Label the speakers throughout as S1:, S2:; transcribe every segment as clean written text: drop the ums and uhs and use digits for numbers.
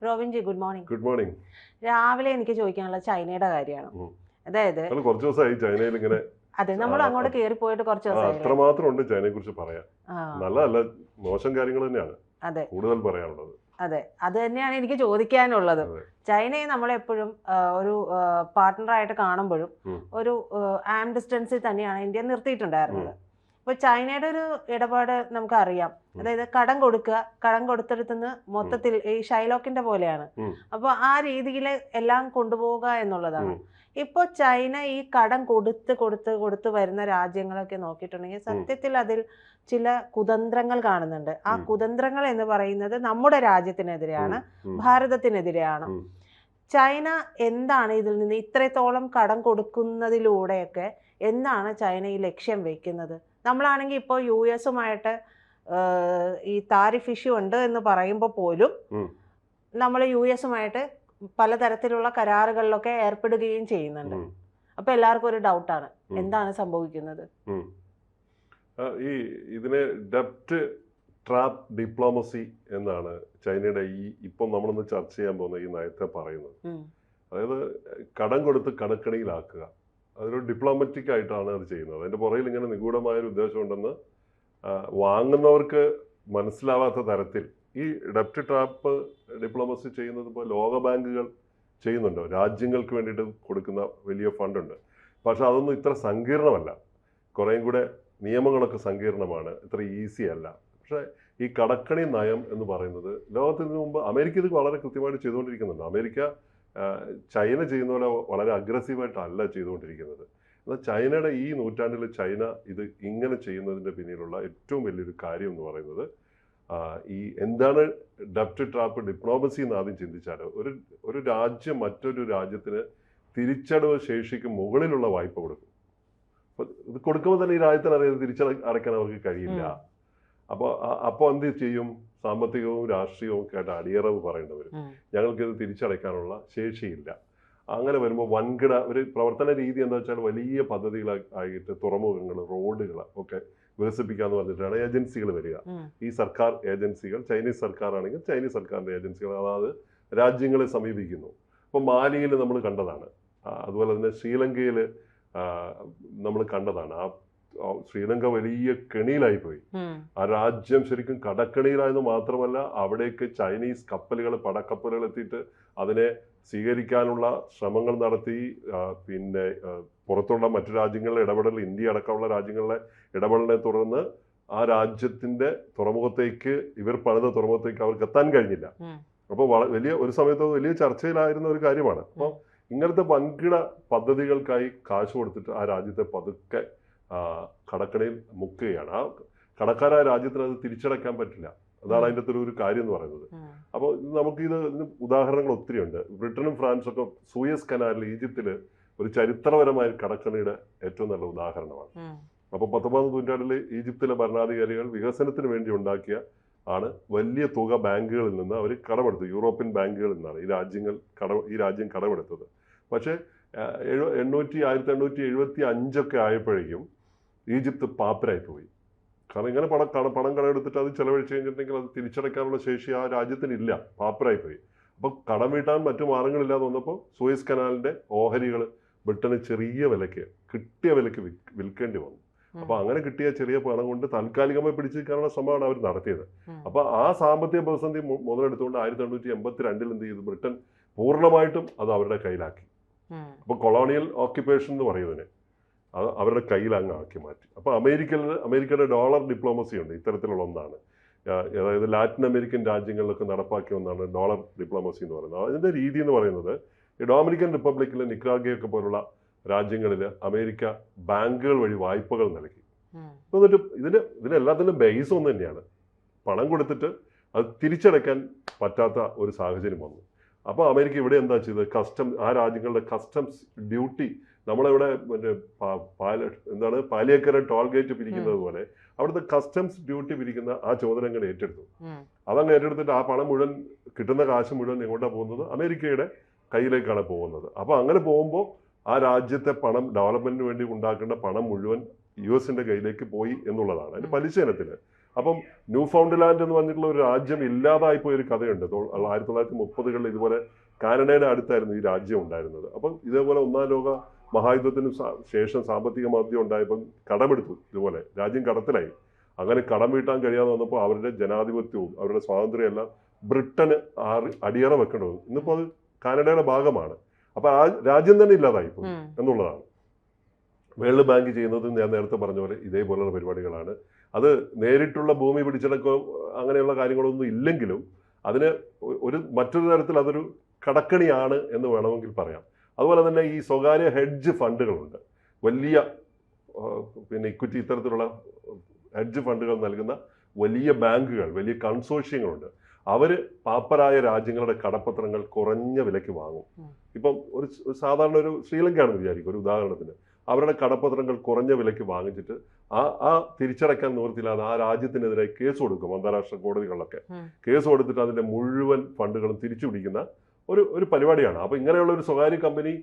S1: റോബിൻജി good morning.
S2: Good morning.
S1: രാവിലെ എനിക്ക് ചോദിക്കാനുള്ള ചൈനയുടെ കാര്യമാണ്. അതായത്
S2: കുറച്ച് ദിവസമായി ചൈനയിൽ ഇങ്ങനെ
S1: അതെ നമ്മൾ അങ്ങോട്ട് കയറി പോയിട്ട് കുറച്ച് ദിവസമായി.
S2: അത്രമാത്രം ഉണ്ട് ചൈനയെ കുറിച്ച് പറയാൻ. നല്ലതല്ല, മോശം കാര്യങ്ങൾ തന്നെയാണ്
S1: അതെ കൂടുതൽ
S2: പറയാനുള്ളത്.
S1: അതെ, അത് തന്നെയാണ് എനിക്ക് ചോദിക്കാനുള്ളത്. ചൈനയെ നമ്മളെപ്പോഴും ഒരു പാർട്ട്ണറായിട്ട് കാണുമ്പോഴും ഒരു ആം ഡിസ്റ്റൻസിൽ തന്നെയാണ് ഇന്ത്യ നിർത്തിയിട്ടുണ്ടായിരുന്നത്. ഇപ്പൊ ചൈനയുടെ ഒരു ഇടപാട് നമുക്കറിയാം. അതായത് കടം കൊടുക്കുക, കടം കൊടുത്തെടുത്തുനിന്ന് മൊത്തത്തിൽ ഈ ഷൈലോക്കിന്റെ പോലെയാണ്. അപ്പൊ ആ രീതിയിൽ എല്ലാം കൊണ്ടുപോവുക എന്നുള്ളതാണ്. ഇപ്പോൾ ചൈന ഈ കടം കൊടുത്ത് വരുന്ന രാജ്യങ്ങളൊക്കെ നോക്കിയിട്ടുണ്ടെങ്കിൽ സത്യത്തിൽ അതിൽ ചില കുതന്ത്രങ്ങൾ കാണുന്നുണ്ട്. ആ കുതന്ത്രങ്ങൾ എന്ന് പറയുന്നത് നമ്മുടെ രാജ്യത്തിനെതിരെയാണ്, ഭാരതത്തിനെതിരെയാണ്. ചൈന എന്താണ് ഇതിൽ നിന്ന് ഇത്രത്തോളം കടം കൊടുക്കുന്നതിലൂടെയൊക്കെ എന്താണ് ചൈന ഈ ലക്ഷ്യം വെക്കുന്നത്? നമ്മളാണെങ്കിൽ ഇപ്പോൾ US-ഉമായിട്ട് ഈ താരിഫ് ഇഷ്യൂ ഉണ്ട് എന്ന് പറയുമ്പോൾ പോലും നമ്മൾ US-ഉമായിട്ട് പലതരത്തിലുള്ള കരാറുകളിലൊക്കെ ഏർപ്പെടുകയും ചെയ്യുന്നുണ്ട്. അപ്പൊ എല്ലാവർക്കും ഒരു ഡൗട്ടാണ്, എന്താണ് സംഭവിക്കുന്നത്?
S2: ഇതിനെ ഡെപ്റ്റ് ട്രാപ്പ് ഡിപ്ലോമസി എന്നാണ് ചൈനയുടെ ഇപ്പം നമ്മളൊന്ന് ചർച്ച ചെയ്യാൻ പോകുന്ന ഈ നയത്തെ പറയുന്നത്. അതായത് കടം കൊടുത്ത് കടക്കണിയിലാക്കുക. അതൊരു ഡിപ്ലോമാറ്റിക് ആയിട്ടാണ് അത് ചെയ്യുന്നത്. അതിന്റെ പുറകിൽ ഇങ്ങനെ നിഗൂഢമായൊരു ഉദ്ദേശമുണ്ടെന്ന് വാങ്ങുന്നവർക്ക് മനസ്സിലാവാത്ത തരത്തിൽ ഈ ഡെപ്റ്റ് ട്രാപ്പ് ഡിപ്ലോമസി ചെയ്യുന്നത് ഇപ്പോൾ ലോക ബാങ്കുകൾ ചെയ്യുന്നുണ്ടോ, രാജ്യങ്ങൾക്ക് വേണ്ടിയിട്ട് കൊടുക്കുന്ന വലിയ ഫണ്ടുണ്ട്. പക്ഷെ അതൊന്നും ഇത്ര സങ്കീർണമല്ല, കുറേയും കൂടെ നിയമങ്ങളൊക്കെ സങ്കീർണമാണ്, ഇത്ര ഈസി അല്ല. പക്ഷേ ഈ കടക്കണി നയം എന്ന് പറയുന്നത് ലോകത്തിന് മുമ്പ് അമേരിക്ക ഇത് വളരെ കൃത്യമായിട്ട് ചെയ്തുകൊണ്ടിരിക്കുന്നുണ്ട്. അമേരിക്ക ചൈന ചെയ്യുന്ന പോലെ വളരെ അഗ്രസീവായിട്ടല്ല ചെയ്തുകൊണ്ടിരിക്കുന്നത്. എന്നാൽ ചൈനയുടെ ഈ നൂറ്റാണ്ടിൽ ചൈന ഇത് ഇങ്ങനെ ചെയ്യുന്നതിൻ്റെ പിന്നിലുള്ള ഏറ്റവും വലിയൊരു കാര്യം എന്ന് പറയുന്നത് ഈ എന്താണ് ഡെപ്റ്റ് ട്രാപ്പ് ഡിപ്ലോമസി എന്ന് ആദ്യം ചിന്തിച്ചാൽ, ഒരു രാജ്യം മറ്റൊരു രാജ്യത്തിന് തിരിച്ചടവ് ശേഷിക്ക് മുകളിലുള്ള വായ്പ കൊടുക്കും. ഇത് കൊടുക്കുമ്പോൾ തന്നെ ഈ രാജ്യത്തിന് അറിയാതെ തിരിച്ചടയ്ക്കാൻ അവർക്ക് കഴിയില്ല. അപ്പോൾ എന്ത് ചെയ്യും? സാമ്പത്തികവും രാഷ്ട്രീയവും ഒക്കെ ആയിട്ട് അടിയറവ് പറയേണ്ടി വരും. ഞങ്ങൾക്കിത് തിരിച്ചടയ്ക്കാനുള്ള ശേഷിയില്ല. അങ്ങനെ വരുമ്പോൾ വൻകിട ഒരു പ്രവർത്തന രീതി എന്താ വെച്ചാൽ വലിയ പദ്ധതികളായിട്ട് തുറമുഖങ്ങൾ, റോഡുകൾ ഒക്കെ വികസിപ്പിക്കാന്ന് പറഞ്ഞിട്ടാണ് ഏജൻസികൾ വരിക. ഈ സർക്കാർ ഏജൻസികൾ, ചൈനീസ് സർക്കാർ ആണെങ്കിൽ ചൈനീസ് സർക്കാരിന്റെ ഏജൻസികൾ, അതായത് രാജ്യങ്ങളെ സമീപിക്കുന്നു. അപ്പോൾ മാലിയിൽ നമ്മൾ കണ്ടതാണ്, അതുപോലെ തന്നെ ശ്രീലങ്കയിൽ നമ്മൾ കണ്ടതാണ്. ശ്രീലങ്ക വലിയ കെണിയിലായിപ്പോയി. ആ രാജ്യം ശരിക്കും കടക്കണിയിലായെന്ന് മാത്രമല്ല, അവിടേക്ക് ചൈനീസ് കപ്പലുകൾ, പടക്കപ്പലുകൾ എത്തിയിട്ട് അതിനെ സ്വീകരിക്കാനുള്ള ശ്രമങ്ങൾ നടത്തി. പിന്നെ പുറത്തുള്ള മറ്റു രാജ്യങ്ങളിലെ ഇടപെടൽ, ഇന്ത്യ അടക്കമുള്ള രാജ്യങ്ങളിലെ ഇടപെടലിനെ തുടർന്ന് ആ രാജ്യത്തിന്റെ തുറമുഖത്തേക്ക്, ഇവർ പണിത തുറമുഖത്തേക്ക് അവർക്ക് എത്താൻ കഴിഞ്ഞില്ല. അപ്പോൾ വലിയ ഒരു സമയത്ത് വലിയ ചർച്ചയിലായിരുന്ന ഒരു കാര്യമാണ്. അപ്പോൾ ഇങ്ങനത്തെ വൻകിട പദ്ധതികൾക്കായി കാശ് കൊടുത്തിട്ട് ആ രാജ്യത്തെ പതുക്കെ കടക്കണിയിൽ മുക്കുകയാണ്. ആ കടക്കാരായ രാജ്യത്തിന് അത് തിരിച്ചടയ്ക്കാൻ പറ്റില്ല. അതാണ് അതിൻ്റെ ഒരു കാര്യം എന്ന് പറയുന്നത്. അപ്പോൾ ഇതിന് ഉദാഹരണങ്ങൾ ഒത്തിരി ഉണ്ട്. ബ്രിട്ടനും ഫ്രാൻസും ഒക്കെ സൂയസ് കനാലിൽ ഈജിപ്തിൽ ഒരു ചരിത്രപരമായ കടക്കണിയുടെ ഏറ്റവും നല്ല ഉദാഹരണമാണ്. അപ്പോൾ 19ാം നൂറ്റാണ്ടിൽ ഈജിപ്തിലെ ഭരണാധികാരികൾ വികസനത്തിന് വേണ്ടി ഉണ്ടാക്കിയ വലിയ തുക ബാങ്കുകളിൽ നിന്ന് അവർ കടമെടുത്തു. യൂറോപ്യൻ ബാങ്കുകളിൽ നിന്നാണ് ഈ രാജ്യം കടമെടുത്തത്. പക്ഷേ 1875 ആയപ്പോഴേക്കും ഈജിപ്ത് പാപ്പരായി പോയി. കാരണം ഇങ്ങനെ പണം കടമെടുത്തിട്ട് അത് ചെലവഴിച്ച് കഴിഞ്ഞിട്ടുണ്ടെങ്കിൽ അത് തിരിച്ചടയ്ക്കാനുള്ള ശേഷി ആ രാജ്യത്തിനില്ല, പാപ്പരായി പോയി. അപ്പോൾ കടം വീട്ടാൻ മറ്റു മാർഗങ്ങളില്ലാതെ വന്നപ്പോൾ സൂയസ് കനാലിന്റെ ഓഹരികൾ ബ്രിട്ടന് ചെറിയ വിലയ്ക്ക്, കിട്ടിയ വിലയ്ക്ക് വിൽക്കേണ്ടി വന്നു. അപ്പൊ അങ്ങനെ കിട്ടിയ ചെറിയ പണം കൊണ്ട് താൽക്കാലികമായി പിടിച്ചിരിക്കാനുള്ള ശ്രമമാണ് അവർ നടത്തിയത്. അപ്പൊ ആ സാമ്പത്തിക പ്രതിസന്ധി മുതലെടുത്തുകൊണ്ട് 1882 എന്ത് ചെയ്തു? ബ്രിട്ടൻ പൂർണ്ണമായിട്ടും അത് അവരുടെ കയ്യിലാക്കി. അപ്പൊ കൊളോണിയൽ ഓക്യുപ്പേഷൻ എന്ന് പറയുന്നതിന് അത് അവരുടെ കയ്യിലങ്ങ് ആക്കി മാറ്റി. അപ്പൊ അമേരിക്കയുടെ ഡോളർ ഡിപ്ലോമസി ഉണ്ട്, ഇത്തരത്തിലുള്ള ഒന്നാണ്. അതായത് ലാറ്റിൻ അമേരിക്കൻ രാജ്യങ്ങളിലൊക്കെ നടപ്പാക്കിയ ഒന്നാണ് ഡോളർ ഡിപ്ലോമസി എന്ന് പറയുന്നത്. അതിന്റെ രീതി എന്ന് പറയുന്നത് ഈ ഡൊമിനിക്കൻ റിപ്പബ്ലിക്കിലെ നിക്കാരാഗുവയൊക്കെ പോലുള്ള രാജ്യങ്ങളിൽ അമേരിക്ക ബാങ്കുകൾ വഴി വായ്പകൾ നൽകി. എന്നിട്ട് ഇതിനെല്ലാത്തിനും ബേസ് ഒന്ന് തന്നെയാണ്, പണം കൊടുത്തിട്ട് അത് തിരിച്ചടയ്ക്കാൻ പറ്റാത്ത ഒരു സാഹചര്യം വന്നു. അപ്പോൾ അമേരിക്ക ഇവിടെ എന്താ ചെയ്തത്? ആ രാജ്യങ്ങളുടെ കസ്റ്റംസ് ഡ്യൂട്ടി, നമ്മളിവിടെ പാലിയേക്കര ടോൾ ഗേറ്റ് പിരിക്കുന്നത് പോലെ അവിടുത്തെ കസ്റ്റംസ് ഡ്യൂട്ടി പിരിക്കുന്ന ആ ചുമതല അങ്ങ് ഏറ്റെടുത്തു. അതങ്ങ് ഏറ്റെടുത്തിട്ട് ആ പണം മുഴുവൻ, കിട്ടുന്ന കാശ് മുഴുവൻ എങ്ങോട്ടാണ് പോകുന്നത്? അമേരിക്കയുടെ കയ്യിലേക്കാണ് പോകുന്നത്. അപ്പോൾ അങ്ങനെ പോകുമ്പോൾ ആ രാജ്യത്തെ പണം, ഡെവലപ്മെന്റിന് വേണ്ടി ഉണ്ടാക്കേണ്ട പണം മുഴുവൻ US കയ്യിലേക്ക് പോയി എന്നുള്ളതാണ് അതിന്റെ പലിശ ഇനത്തിൽ. അപ്പം ന്യൂ ഫൗണ്ട്ലാൻഡ് എന്ന് പറഞ്ഞിട്ടുള്ള ഒരു രാജ്യം ഇല്ലാതായി പോയൊരു കഥയുണ്ട്. 1930-കളിൽ ഇതുപോലെ കാനഡയുടെ അടുത്തായിരുന്നു ഈ രാജ്യം ഉണ്ടായിരുന്നത്. അപ്പം ഇതേപോലെ ഒന്നാം ലോക മഹായുദ്ധത്തിന് ശേഷം സാമ്പത്തിക മാന്ദ്യം ഉണ്ടായപ്പം കടമെടുത്തു. ഇതുപോലെ രാജ്യം കടത്തിലായി. അങ്ങനെ കടം വീട്ടാൻ കഴിയാതെ വന്നപ്പോൾ അവരുടെ ജനാധിപത്യവും അവരുടെ സ്വാതന്ത്ര്യം എല്ലാം ബ്രിട്ടന് അടിയറ വെക്കേണ്ടി വന്നു. ഇന്നിപ്പോൾ അത് കാനഡയുടെ ഭാഗമാണ്. അപ്പൊ ആ രാജ്യം തന്നെ ഇല്ലാതായി പോയി എന്നുള്ളതാണ്. വേൾഡ് ബാങ്ക് ചെയ്യുന്നത് ഞാൻ നേരത്തെ പറഞ്ഞ പോലെ ഇതേപോലുള്ള പരിപാടികളാണ്. അത് നേരിട്ടുള്ള ഭൂമി പിടിച്ചെടുക്കോ അങ്ങനെയുള്ള കാര്യങ്ങളൊന്നും ഇല്ലെങ്കിലും അതിന് മറ്റൊരു തരത്തിൽ അതൊരു കടക്കണിയാണ് എന്ന് വേണമെങ്കിൽ പറയാം. അതുപോലെ തന്നെ ഈ സ്വകാര്യ ഹെഡ്ജ് ഫണ്ടുകളുണ്ട്. വലിയ ഇക്വിറ്റി ഇത്തരത്തിലുള്ള ഹെഡ്ജ് ഫണ്ടുകൾ നൽകുന്ന വലിയ ബാങ്കുകൾ, വലിയ കൺസോർഷ്യങ്ങളുണ്ട്. അവർ പാപ്പരായ രാജ്യങ്ങളുടെ കടപ്പത്രങ്ങൾ കുറഞ്ഞ വിലയ്ക്ക് വാങ്ങും. ഇപ്പം ഒരു സാധാരണ ഒരു ശ്രീലങ്കയാണെന്ന് വിചാരിക്കും, ഒരു ഉദാഹരണത്തിന്. അവരുടെ കടപ്പത്രങ്ങൾ കുറഞ്ഞ വിലയ്ക്ക് വാങ്ങിച്ചിട്ട് ആ തിരിച്ചടയ്ക്കാൻ നിവൃത്തിയില്ലാതെ ആ രാജ്യത്തിനെതിരെ കേസ് കൊടുക്കും. അന്താരാഷ്ട്ര കോടതികളിലൊക്കെ കേസ് കൊടുത്തിട്ട് അതിന്റെ മുഴുവൻ ഫണ്ടുകളും തിരിച്ചു പിടിക്കുന്ന ഒരു പരിപാടിയാണ്. അപ്പൊ ഇങ്ങനെയുള്ള ഒരു സ്വകാര്യ കമ്പനി,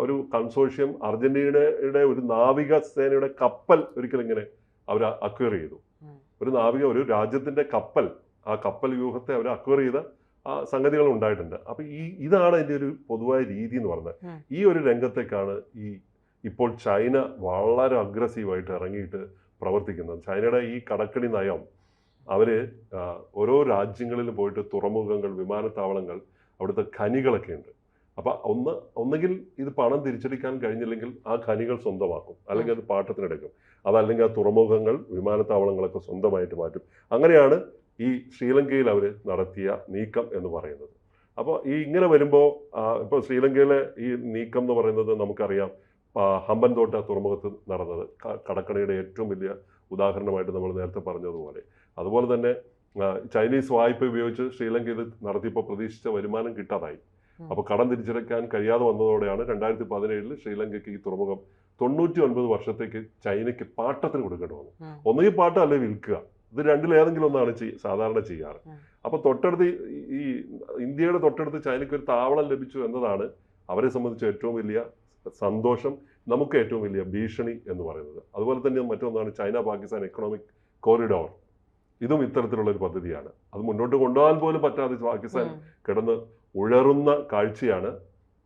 S2: ഒരു കൺസോർഷ്യം അർജന്റീനയുടെ ഒരു നാവിക സേനയുടെ കപ്പൽ ഒരിക്കലും ഇങ്ങനെ അവർ അക്വയർ ചെയ്തു. ഒരു രാജ്യത്തിന്റെ കപ്പൽ, ആ കപ്പൽ വ്യൂഹത്തെ അവർ അക്വയർ ചെയ്ത സംഗതികൾ ഉണ്ടായിട്ടുണ്ട്. അപ്പൊ ഇതാണ് അതിന്റെ ഒരു പൊതുവായ രീതി എന്ന് പറഞ്ഞത്. ഈ ഒരു രംഗത്തേക്കാണ് ഇപ്പോൾ ചൈന വളരെ അഗ്രസീവായിട്ട് ഇറങ്ങിയിട്ട് പ്രവർത്തിക്കുന്നത്. ചൈനയുടെ ഈ കടക്കണി നയം, അവര് ഓരോ രാജ്യങ്ങളിലും പോയിട്ട് തുറമുഖങ്ങൾ, വിമാനത്താവളങ്ങൾ, അവിടുത്തെ ഖനികളൊക്കെ ഉണ്ട്. അപ്പൊ ഒന്നുകിൽ ഇത് പണം തിരിച്ചടിക്കാൻ കഴിഞ്ഞില്ലെങ്കിൽ ആ ഖനികൾ സ്വന്തമാക്കും, അല്ലെങ്കിൽ അത് പാട്ടത്തിനെടുക്കും. അതല്ലെങ്കിൽ ആ തുറമുഖങ്ങൾ, വിമാനത്താവളങ്ങളൊക്കെ സ്വന്തമായിട്ട് മാറ്റും. അങ്ങനെയാണ് ഈ ശ്രീലങ്കയിൽ അവർ നടത്തിയ നീക്കം എന്ന് പറയുന്നത്. അപ്പോൾ ഇങ്ങനെ വരുമ്പോൾ ഇപ്പോൾ ശ്രീലങ്കയിലെ ഈ നീക്കം എന്ന് പറയുന്നത് നമുക്കറിയാം. ഹമ്പൻതോട്ട തുറമുഖത്ത് നടന്നത് കടക്കണിയുടെ ഏറ്റവും വലിയ ഉദാഹരണമായിട്ട് നമ്മൾ നേരത്തെ പറഞ്ഞതുപോലെ. അതുപോലെ തന്നെ ചൈനീസ് വായ്പ ഉപയോഗിച്ച് ശ്രീലങ്ക ഇത് നടത്തിയപ്പോൾ പ്രതീക്ഷിച്ച വരുമാനം കിട്ടാതായി. അപ്പോൾ കടം തിരിച്ചടയ്ക്കാൻ കഴിയാതെ വന്നതോടെയാണ് 2017 ശ്രീലങ്കയ്ക്ക് ഈ തുറമുഖം 99 വർഷത്തേക്ക് ചൈനയ്ക്ക് പാട്ടത്തിന് കൊടുക്കേണ്ടി വന്നു. ഒന്നുകിൽ പാട്ടം അല്ലെ വിൽക്കുക. ഇത് രണ്ടിലേതെങ്കിലും ഒന്നാണ് സാധാരണ ചെയ്യാറ്. അപ്പൊ തൊട്ടടുത്ത് ഈ ഇന്ത്യയുടെ തൊട്ടടുത്ത് ചൈനയ്ക്ക് ഒരു താവളം ലഭിച്ചു എന്നതാണ് അവരെ സംബന്ധിച്ച് ഏറ്റവും വലിയ സന്തോഷം, നമുക്ക് ഏറ്റവും വലിയ ഭീഷണി എന്ന് പറയുന്നത്. അതുപോലെ തന്നെ മറ്റൊന്നാണ് ചൈന പാകിസ്ഥാൻ എക്കണോമിക് കോറിഡോർ. ഇതും ഇത്തരത്തിലുള്ള ഒരു പദ്ധതിയാണ്. അത് മുന്നോട്ട് കൊണ്ടുപോകാൻ പോലും പറ്റാതെ പാകിസ്ഥാൻ കിടന്ന് ഉഴറുന്ന കാഴ്ചയാണ്.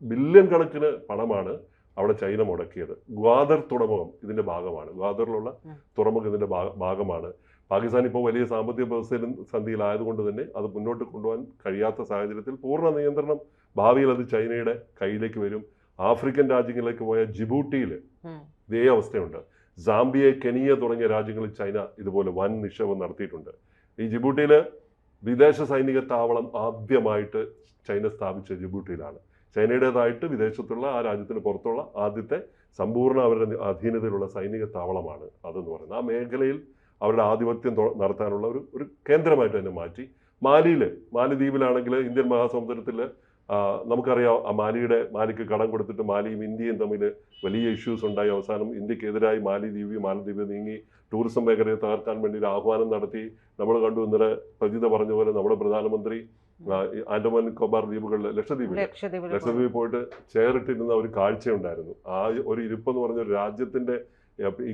S2: ബില്യൺ കണക്കിന് പണമാണ് അവിടെ ചൈന മുടക്കിയത്. ഗ്വാദർ തുറമുഖം ഇതിന്റെ ഭാഗമാണ്. ഗ്വാദറിലുള്ള തുറമുഖം ഇതിന്റെ ഭാഗമാണ്. പാകിസ്ഥാൻ ഇപ്പോൾ വലിയ സാമ്പത്തിക പ്രതിസന്ധിയിലായതുകൊണ്ട് തന്നെ അത് മുന്നോട്ട് കൊണ്ടുപോകാൻ കഴിയാത്ത സാഹചര്യത്തിൽ പൂർണ്ണ നിയന്ത്രണം ഭാവിയിൽ അത് ചൈനയുടെ കയ്യിലേക്ക് വരും. ആഫ്രിക്കൻ രാജ്യങ്ങളിലേക്ക് പോയ ജിബൂട്ടിയിൽ ഇതേ അവസ്ഥയുണ്ട്. സാംബിയ, കെനിയ തുടങ്ങിയ രാജ്യങ്ങളിൽ ചൈന ഇതുപോലെ വൻ നിക്ഷേപം നടത്തിയിട്ടുണ്ട്. ഈ ജിബൂട്ടിയിൽ വിദേശ സൈനിക താവളം ആദ്യമായിട്ട് ചൈന സ്ഥാപിച്ച ജിബൂട്ടിയിലാണ്. ചൈനയുടേതായിട്ട് വിദേശത്തുള്ള ആ രാജ്യത്തിന് പുറത്തുള്ള ആദ്യത്തെ സമ്പൂർണ്ണ അവരുടെ അധീനതയിലുള്ള സൈനിക താവളമാണ് അതെന്ന് പറയുന്നത്. ആ മേഖലയിൽ അവരുടെ ആധിപത്യം നടത്താനുള്ള ഒരു കേന്ദ്രമായിട്ട് തന്നെ മാറ്റി. മാലിദ്വീപിലാണെങ്കിൽ ഇന്ത്യൻ മഹാസമുദ്രത്തിൽ നമുക്കറിയാം, മാലിക്ക് കടം കൊടുത്തിട്ട് മാലിയും ഇന്ത്യയും തമ്മിൽ വലിയ ഇഷ്യൂസ് ഉണ്ടായി. അവസാനം ഇന്ത്യക്കെതിരായി മാലിദ്വീപ് നീങ്ങി ടൂറിസം മേഖലയെ തകർക്കാൻ വേണ്ടി ഒരു ആഹ്വാനം നടത്തി. നമ്മൾ കണ്ടു ഇന്നലെ പ്രജിത പറഞ്ഞ പോലെ നമ്മുടെ പ്രധാനമന്ത്രി ആൻഡമാൻ നിക്കോബാർ ദ്വീപുകളിൽ ലക്ഷദ്വീപിൽ പോയിട്ട് ചെയറിട്ടിരുന്ന ഒരു കാഴ്ചയുണ്ടായിരുന്നു. ആ ഒരു ഇരിപ്പെന്ന് പറഞ്ഞ ഒരു രാജ്യത്തിന്റെ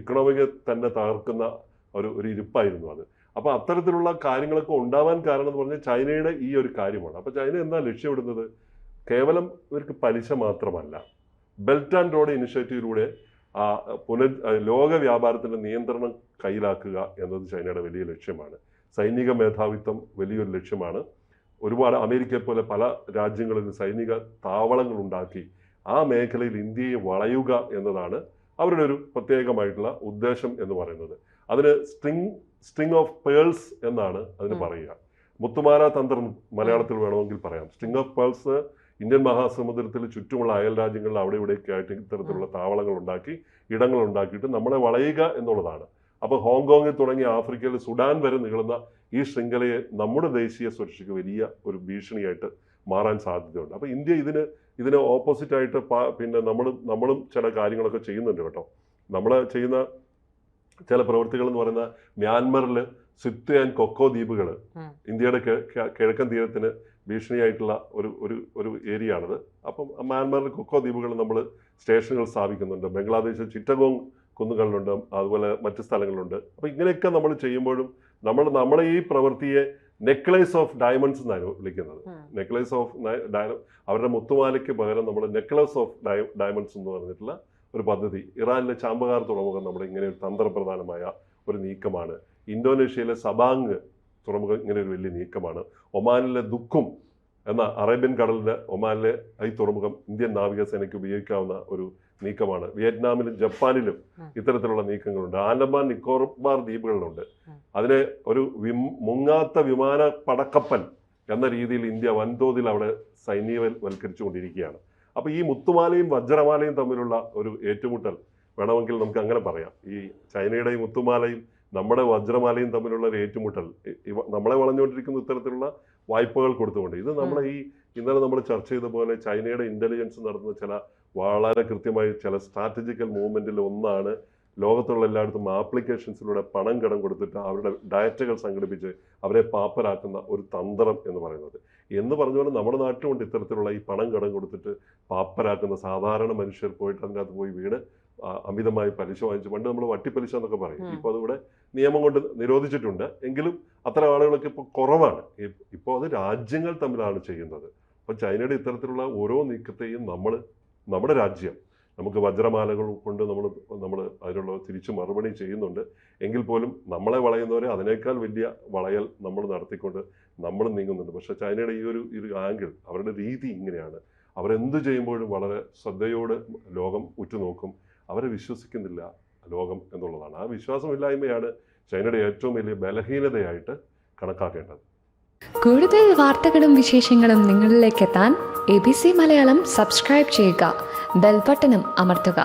S2: ഇക്കണോമിക് തന്നെ തകർക്കുന്ന ഒരു ഇരിപ്പായിരുന്നു അത്. അപ്പൊ അത്തരത്തിലുള്ള കാര്യങ്ങളൊക്കെ ഉണ്ടാവാൻ കാരണം എന്ന് പറഞ്ഞാൽ ചൈനയുടെ ഈ ഒരു കാര്യമാണ്. അപ്പൊ ചൈന എന്താ ലക്ഷ്യമിടുന്നത്? കേവലം ഇവർക്ക് പലിശ മാത്രമല്ല, ബെൽറ്റ് ആൻഡ് റോഡ് ഇനിഷ്യേറ്റീവിലൂടെ ലോക വ്യാപാരത്തിന്റെ നിയന്ത്രണം കയ്യിലാക്കുക എന്നത് ചൈനയുടെ വലിയ ലക്ഷ്യമാണ്. സൈനിക മേധാവിത്വം വലിയൊരു ലക്ഷ്യമാണ്. ഒരുപാട് അമേരിക്കയെ പോലെ പല രാജ്യങ്ങളിലും സൈനിക താവളങ്ങൾ ഉണ്ടാക്കി ആ മേഖലയിൽ ഇന്ത്യയെ വളയുക എന്നതാണ് അവരുടെ ഒരു പ്രത്യേകമായിട്ടുള്ള ഉദ്ദേശം എന്ന് പറയുന്നത്. അതിന് സ്ട്രിങ് ഓഫ് പേൾസ് എന്നാണ് അതിന് പറയുക. മുത്തുമാല തന്ത്രം മലയാളത്തിൽ വേണമെങ്കിൽ പറയാം. സ്ട്രിങ് ഓഫ് പേൾസ് ഇന്ത്യൻ മഹാസമുദ്രത്തിൽ ചുറ്റുമുള്ള അയൽ രാജ്യങ്ങളിൽ അവിടെ ഇവിടെയൊക്കെ ആയിട്ട് ഇത്തരത്തിലുള്ള താവളങ്ങൾ ഉണ്ടാക്കി, ഇടങ്ങൾ ഉണ്ടാക്കിയിട്ട് നമ്മളെ വളയുക എന്നുള്ളതാണ്. അപ്പോൾ ഹോങ്കോങ്ങിൽ തുടങ്ങി ആഫ്രിക്കയിൽ സുഡാൻ വരെ നീളുന്ന ഈ ശൃംഖലയെ നമ്മുടെ ദേശീയ സുരക്ഷയ്ക്ക് വലിയ ഒരു ഭീഷണിയായിട്ട് മാറാൻ സാധ്യതയുണ്ട്. അപ്പോൾ ഇന്ത്യ ഇതിന് ഓപ്പോസിറ്റായിട്ട് പിന്നെ നമ്മളും ചില കാര്യങ്ങളൊക്കെ ചെയ്യുന്നുണ്ട് കേട്ടോ. നമ്മൾ ചെയ്യുന്ന ചില പ്രവൃത്തികൾ എന്ന് പറയുന്ന മ്യാൻമറിൽ സിത്ത് ആൻഡ് കൊക്കോ ദ്വീപുകൾ ഇന്ത്യയുടെ കിഴക്കൻ തീരത്തിന് ഭീഷണിയായിട്ടുള്ള ഒരു ഏരിയ ആണിത്. അപ്പം മ്യാൻമറിൽ കൊക്കോ ദ്വീപുകൾ നമ്മൾ സ്റ്റേഷനുകൾ സ്ഥാപിക്കുന്നുണ്ട്. ബംഗ്ലാദേശിൽ ചിറ്റഗോങ് കുന്നുകളിലുണ്ട്, അതുപോലെ മറ്റ് സ്ഥലങ്ങളുണ്ട്. അപ്പം ഇങ്ങനെയൊക്കെ നമ്മൾ ചെയ്യുമ്പോഴും നമ്മളെ ഈ പ്രവൃത്തിയെ നെക്ലേസ് ഓഫ് ഡയമണ്ട്സ് എന്നാണ് വിളിക്കുന്നത്. നെക്ലേസ് ഓഫ് അവരുടെ മുത്തുമാലയ്ക്ക് പകരം നമ്മൾ നെക്ലേസ് ഓഫ് ഡയമണ്ട്സ് എന്ന് പറഞ്ഞിട്ടുള്ള ഒരു പദ്ധതി. ഇറാനിലെ ചാമ്പകാർ തുറമുഖം നമ്മുടെ ഇങ്ങനെ ഒരു തന്ത്രപ്രധാനമായ ഒരു നീക്കമാണ്. ഇന്തോനേഷ്യയിലെ സബാങ് തുറമുഖം ഇങ്ങനെ ഒരു വലിയ നീക്കമാണ്. ഒമാനിലെ ദുഃഖും എന്ന അറേബ്യൻ കടലിലെ ഒമാനിലെ ഈ തുറമുഖം ഇന്ത്യൻ നാവികസേനയ്ക്ക് ഉപയോഗിക്കാവുന്ന ഒരു നീക്കമാണ്. വിയറ്റ്നാമിലും ജപ്പാനിലും ഇത്തരത്തിലുള്ള നീക്കങ്ങളുണ്ട്. ആൻഡമാൻ നിക്കോബാർ ദ്വീപുകളിലുണ്ട്. അതിനെ ഒരു മുങ്ങാത്ത വിമാന പടക്കപ്പൽ എന്ന രീതിയിൽ ഇന്ത്യ വൻതോതിൽ അവിടെ സൈന്യവൽക്കരിച്ചുകൊണ്ടിരിക്കുകയാണ്. അപ്പോൾ ഈ മുത്തുമാലയും വജ്രമാലയും തമ്മിലുള്ള ഒരു ഏറ്റുമുട്ടൽ വേണമെങ്കിൽ നമുക്ക് അങ്ങനെ പറയാം. ഈ ചൈനയുടെ ഈ മുത്തുമാലയും നമ്മുടെ വജ്രമാലയും തമ്മിലുള്ള ഒരു ഏറ്റുമുട്ടൽ, നമ്മളെ വളഞ്ഞുകൊണ്ടിരിക്കുന്ന ഇത്തരത്തിലുള്ള വായ്പകൾ കൊടുത്തുകൊണ്ട്, ഇത് നമ്മളെ ഈ ഇന്നലെ നമ്മൾ ചർച്ച ചെയ്ത പോലെ ചൈനയുടെ ഇന്റലിജൻസ് നടത്തുന്ന ചില വളരെ കൃത്യമായി ചില സ്ട്രാറ്റജിക്കൽ മൂവ്മെന്റിൽ ഒന്നാണ് ലോകത്തുള്ള എല്ലായിടത്തും ആപ്ലിക്കേഷൻസിലൂടെ പണം കടം കൊടുത്തിട്ട് അവരുടെ ഡയറ്റുകൾ സംഘടിപ്പിച്ച് അവരെ പാപ്പരാക്കുന്ന ഒരു തന്ത്രം എന്ന് പറയുന്നത്. എന്ന് പറഞ്ഞ പോലെ നമ്മുടെ നാട്ടിലുണ്ട് ഇത്തരത്തിലുള്ള ഈ പണം കടം കൊടുത്തിട്ട് പാപ്പരാക്കുന്ന സാധാരണ മനുഷ്യർ പോയിട്ട് അതിൻ്റെ അകത്ത് പോയി വീട് അമിതമായി പലിശ വാങ്ങിച്ചു. പണ്ട് നമ്മൾ വട്ടിപ്പലിശ എന്നൊക്കെ പറയും. ഇപ്പോൾ അതിവിടെ നിയമം കൊണ്ട് നിരോധിച്ചിട്ടുണ്ട്. എങ്കിലും അത്തരം ആളുകളൊക്കെ ഇപ്പോൾ കുറവാണ്. ഇപ്പോൾ അത് രാജ്യങ്ങൾ തമ്മിലാണ് ചെയ്യുന്നത്. അപ്പോൾ ചൈനയുടെ ഇത്തരത്തിലുള്ള ഓരോ നീക്കത്തെയും നമ്മുടെ രാജ്യം നമുക്ക് വജ്രമാലകൾ കൊണ്ട് നമ്മൾ അതിനുള്ള തിരിച്ചു മറുപടി ചെയ്യുന്നുണ്ട്. എങ്കിൽ പോലും നമ്മളെ വളയുന്നവരെ അതിനേക്കാൾ വലിയ വളയൽ നമ്മൾ നടത്തിക്കൊണ്ട് നമ്മൾ നീങ്ങുന്നുണ്ട്. പക്ഷേ ചൈനയുടെ ഈ ഒരു ആംഗിൾ, അവരുടെ രീതി ഇങ്ങനെയാണ്. അവരെന്ത് ചെയ്യുമ്പോഴും വളരെ ശ്രദ്ധയോടെ ലോകം ഉറ്റുനോക്കും. അവരെ വിശ്വസിക്കുന്നില്ല ലോകം എന്നുള്ളതാണ്. ആ വിശ്വാസമില്ലായ്മയാണ് ചൈനയുടെ ഏറ്റവും വലിയ ബലഹീനതയായിട്ട് കണക്കാക്കേണ്ടത്.
S3: കൂടുതൽ വാർത്തകളും വിശേഷങ്ങളും നിങ്ങളിലേക്ക് എത്താൻ ABC മലയാളം സബ്സ്ക്രൈബ് ചെയ്യുക, ബെൽ ബട്ടണും അമർത്തുക.